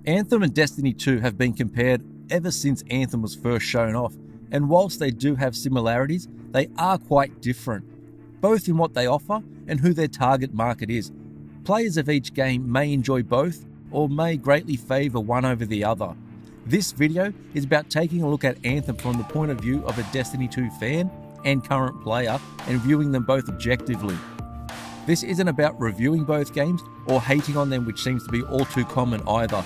Anthem and Destiny 2 have been compared ever since Anthem was first shown off, and whilst they do have similarities, they are quite different, both in what they offer and who their target market is. Players of each game may enjoy both, or may greatly favour one over the other. This video is about taking a look at Anthem from the point of view of a Destiny 2 fan and current player, and viewing them both objectively. This isn't about reviewing both games or hating on them, which seems to be all too common either.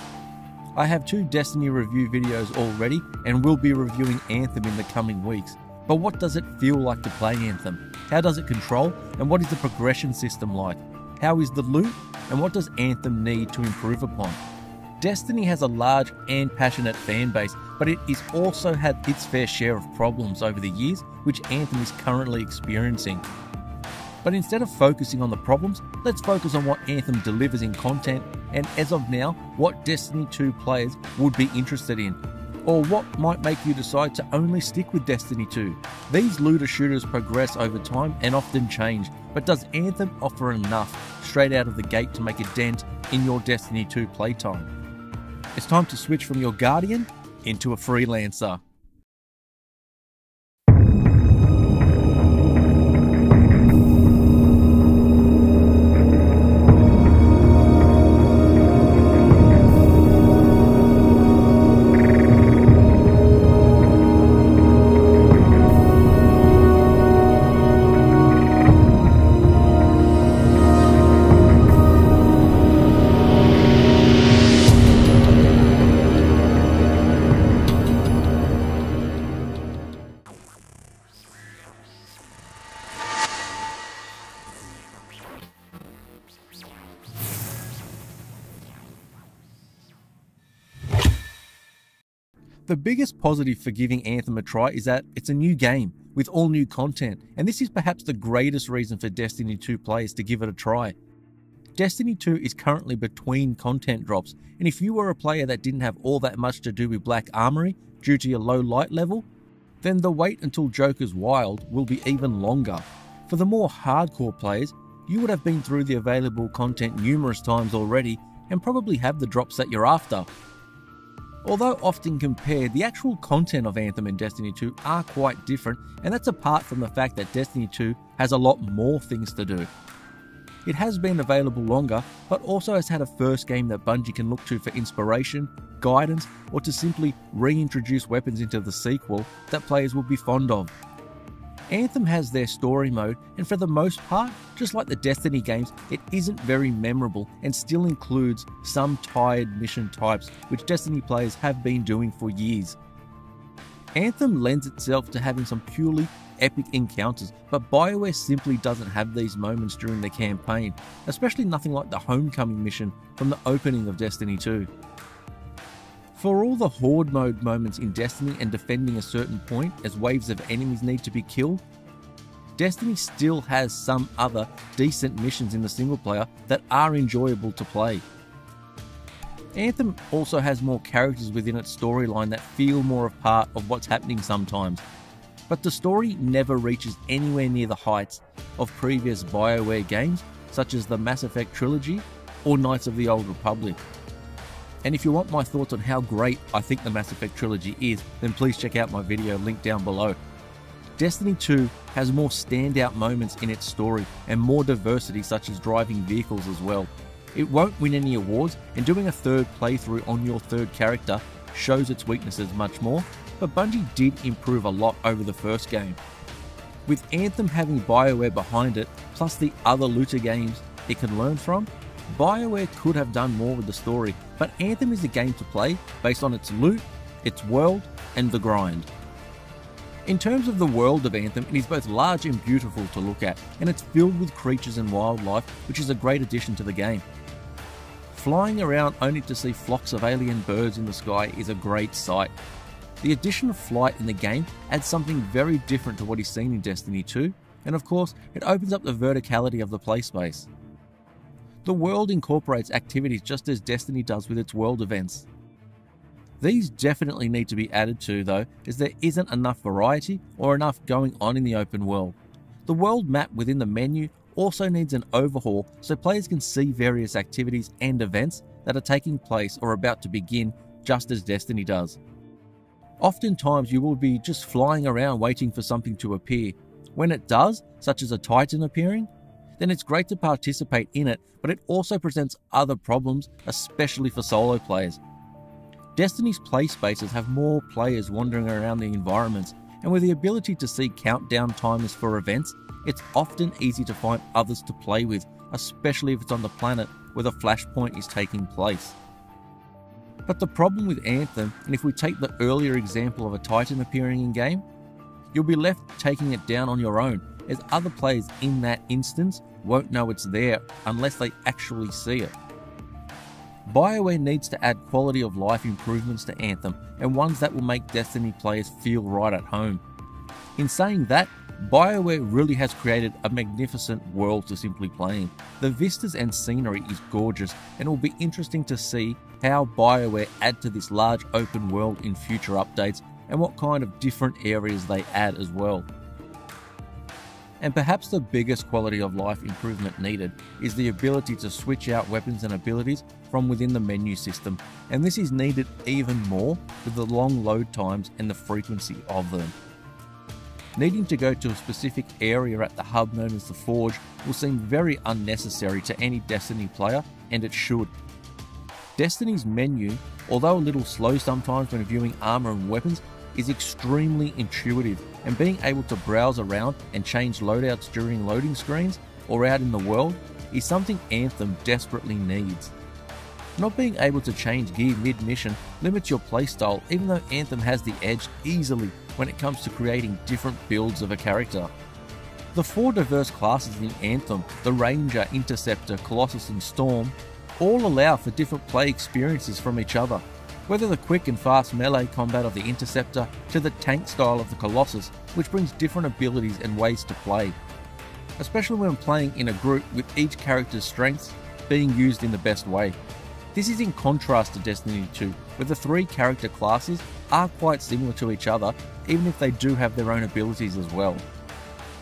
I have 2 Destiny review videos already and will be reviewing Anthem in the coming weeks. But what does it feel like to play Anthem? How does it control, and what is the progression system like? How is the loot, and what does Anthem need to improve upon? Destiny has a large and passionate fan base, but it has also had its fair share of problems over the years, which Anthem is currently experiencing. But instead of focusing on the problems, let's focus on what Anthem delivers in content, and as of now, what Destiny 2 players would be interested in, or what might make you decide to only stick with Destiny 2. These looter shooters progress over time and often change, but does Anthem offer enough straight out of the gate to make a dent in your Destiny 2 playtime? It's time to switch from your Guardian into a freelancer. The biggest positive for giving Anthem a try is that it's a new game with all new content, and this is perhaps the greatest reason for Destiny 2 players to give it a try. Destiny 2 is currently between content drops, and if you were a player that didn't have all that much to do with Black Armory due to your low light level, then the wait until Joker's Wild will be even longer. For the more hardcore players, you would have been through the available content numerous times already and probably have the drops that you're after. Although often compared, the actual content of Anthem and Destiny 2 are quite different, and that's apart from the fact that Destiny 2 has a lot more things to do. It has been available longer, but also has had a first game that Bungie can look to for inspiration, guidance, or to simply reintroduce weapons into the sequel that players will be fond of. Anthem has their story mode, and for the most part, just like the Destiny games, it isn't very memorable and still includes some tired mission types which Destiny players have been doing for years. Anthem lends itself to having some purely epic encounters, but Bioware simply doesn't have these moments during the campaign, especially nothing like the Homecoming mission from the opening of Destiny 2. For all the Horde mode moments in Destiny and defending a certain point as waves of enemies need to be killed, Destiny still has some other decent missions in the single player that are enjoyable to play. Anthem also has more characters within its storyline that feel more a part of what's happening sometimes, but the story never reaches anywhere near the heights of previous Bioware games such as the Mass Effect Trilogy or Knights of the Old Republic. And if you want my thoughts on how great I think the Mass Effect Trilogy is, then please check out my video linked down below. Destiny 2 has more standout moments in its story and more diversity such as driving vehicles as well. It won't win any awards, and doing a third playthrough on your third character shows its weaknesses much more, but Bungie did improve a lot over the first game. With Anthem having Bioware behind it, plus the other looter games it can learn from, Bioware could have done more with the story, but Anthem is a game to play based on its loot, its world, and the grind. In terms of the world of Anthem, it is both large and beautiful to look at, and it's filled with creatures and wildlife, which is a great addition to the game. Flying around only to see flocks of alien birds in the sky is a great sight. The addition of flight in the game adds something very different to what is seen in Destiny 2, and of course, it opens up the verticality of the play space. The world incorporates activities just as Destiny does with its world events. These definitely need to be added to though, as there isn't enough variety or enough going on in the open world. The world map within the menu also needs an overhaul so players can see various activities and events that are taking place or about to begin just as Destiny does. Oftentimes you will be just flying around waiting for something to appear. When it does, such as a Titan appearing, then it's great to participate in it, but it also presents other problems, especially for solo players. Destiny's play spaces have more players wandering around the environments, and with the ability to see countdown timers for events, it's often easy to find others to play with, especially if it's on the planet where the flashpoint is taking place. But the problem with Anthem, and if we take the earlier example of a Titan appearing in-game, you'll be left taking it down on your own, as other players in that instance won't know it's there unless they actually see it. Bioware needs to add quality of life improvements to Anthem, and ones that will make Destiny players feel right at home. In saying that, Bioware really has created a magnificent world to simply play in. The vistas and scenery is gorgeous, and it will be interesting to see how Bioware add to this large open world in future updates, and what kind of different areas they add as well. And perhaps the biggest quality of life improvement needed is the ability to switch out weapons and abilities from within the menu system, and this is needed even more with the long load times and the frequency of them. Needing to go to a specific area at the hub known as the Forge will seem very unnecessary to any Destiny player, and it should. Destiny's menu, although a little slow sometimes when viewing armor and weapons, is extremely intuitive, and being able to browse around and change loadouts during loading screens or out in the world is something Anthem desperately needs. Not being able to change gear mid-mission limits your playstyle, even though Anthem has the edge easily when it comes to creating different builds of a character. The 4 diverse classes in Anthem, the Ranger, Interceptor, Colossus and Storm, all allow for different play experiences from each other. Whether the quick and fast melee combat of the Interceptor to the tank style of the Colossus, which brings different abilities and ways to play. Especially when playing in a group with each character's strengths being used in the best way. This is in contrast to Destiny 2, where the 3 character classes are quite similar to each other, even if they do have their own abilities as well.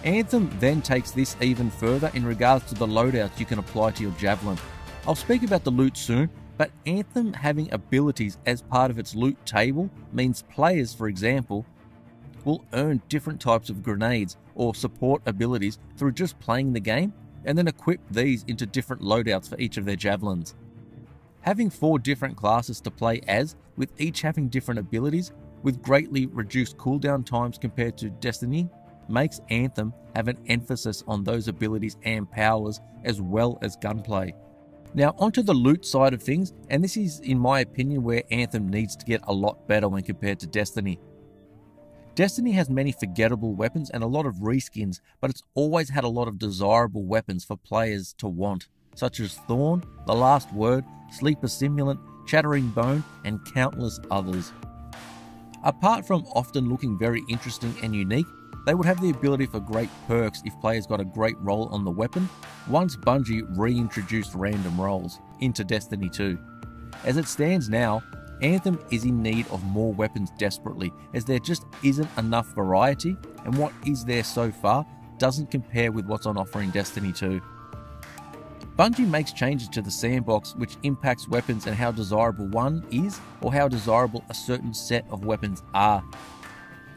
Anthem then takes this even further in regards to the loadouts you can apply to your Javelin. I'll speak about the loot soon, but Anthem having abilities as part of its loot table means players, for example, will earn different types of grenades or support abilities through just playing the game, and then equip these into different loadouts for each of their Javelins. Having 4 different classes to play as, with each having different abilities, with greatly reduced cooldown times compared to Destiny, makes Anthem have an emphasis on those abilities and powers as well as gunplay. Now onto the loot side of things, and this is in my opinion where Anthem needs to get a lot better when compared to Destiny. Destiny has many forgettable weapons and a lot of reskins, but it's always had a lot of desirable weapons for players to want, such as Thorn, The Last Word, Sleeper Simulant, Chattering Bone, and countless others. Apart from often looking very interesting and unique, they would have the ability for great perks if players got a great roll on the weapon once Bungie reintroduced random rolls into Destiny 2. As it stands now, Anthem is in need of more weapons desperately, as there just isn't enough variety, and what is there so far doesn't compare with what's on offer in Destiny 2. Bungie makes changes to the sandbox which impacts weapons and how desirable one is, or how desirable a certain set of weapons are.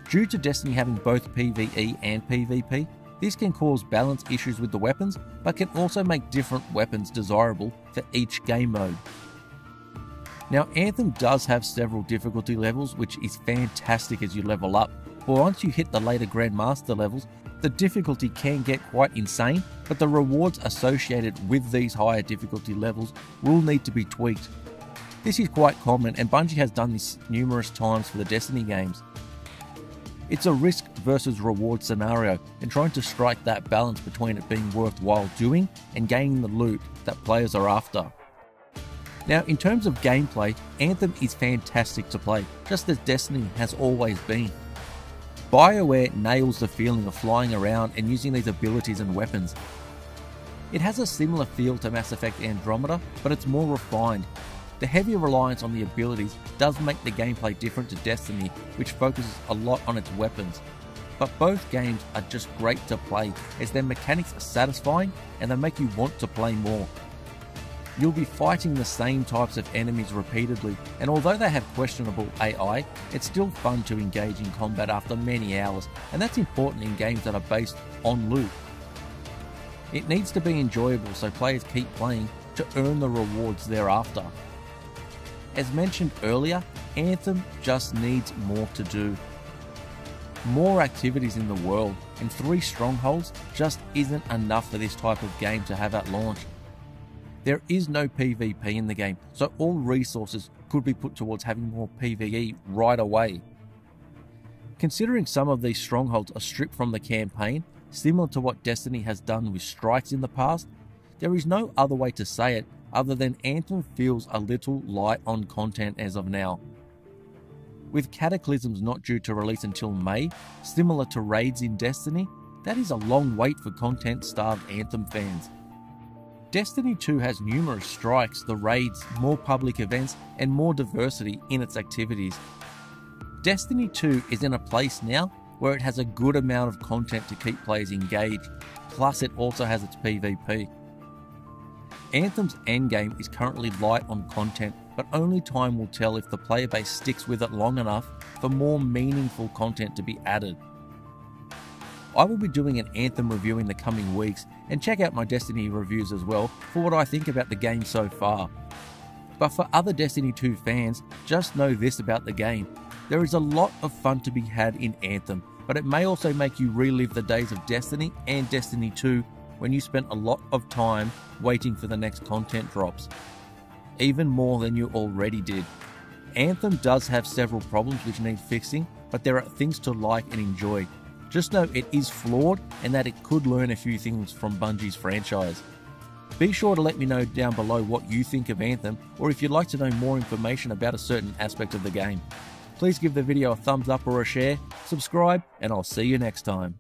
Due to Destiny having both PvE and PvP, this can cause balance issues with the weapons, but can also make different weapons desirable for each game mode. Now Anthem does have several difficulty levels, which is fantastic as you level up, but once you hit the later Grandmaster levels, the difficulty can get quite insane, but the rewards associated with these higher difficulty levels will need to be tweaked. This is quite common, and Bungie has done this numerous times for the Destiny games. It's a risk versus reward scenario, and trying to strike that balance between it being worthwhile doing and gaining the loot that players are after. Now in terms of gameplay, Anthem is fantastic to play, just as Destiny has always been. Bioware nails the feeling of flying around and using these abilities and weapons. It has a similar feel to Mass Effect Andromeda, but it's more refined. The heavier reliance on the abilities does make the gameplay different to Destiny, which focuses a lot on its weapons. But both games are just great to play, as their mechanics are satisfying and they make you want to play more. You'll be fighting the same types of enemies repeatedly, and although they have questionable AI, it's still fun to engage in combat after many hours, and that's important in games that are based on loot. It needs to be enjoyable so players keep playing to earn the rewards thereafter. As mentioned earlier, Anthem just needs more to do. More activities in the world, and 3 strongholds just isn't enough for this type of game to have at launch. There is no PvP in the game, so all resources could be put towards having more PvE right away. Considering some of these strongholds are stripped from the campaign, similar to what Destiny has done with strikes in the past, there is no other way to say it other than Anthem feels a little light on content as of now. With Cataclysms not due to release until May, similar to raids in Destiny, that is a long wait for content-starved Anthem fans. Destiny 2 has numerous strikes, the raids, more public events, and more diversity in its activities. Destiny 2 is in a place now where it has a good amount of content to keep players engaged, plus it also has its PvP. Anthem's endgame is currently light on content, but only time will tell if the player base sticks with it long enough for more meaningful content to be added. I will be doing an Anthem review in the coming weeks, and check out my Destiny reviews as well for what I think about the game so far. But for other Destiny 2 fans, just know this about the game. There is a lot of fun to be had in Anthem, but it may also make you relive the days of Destiny and Destiny 2 when you spent a lot of time waiting for the next content drops. Even more than you already did. Anthem does have several problems which need fixing, but there are things to like and enjoy. Just know it is flawed and that it could learn a few things from Bungie's franchise. Be sure to let me know down below what you think of Anthem, or if you'd like to know more information about a certain aspect of the game. Please give the video a thumbs up or a share, subscribe, and I'll see you next time.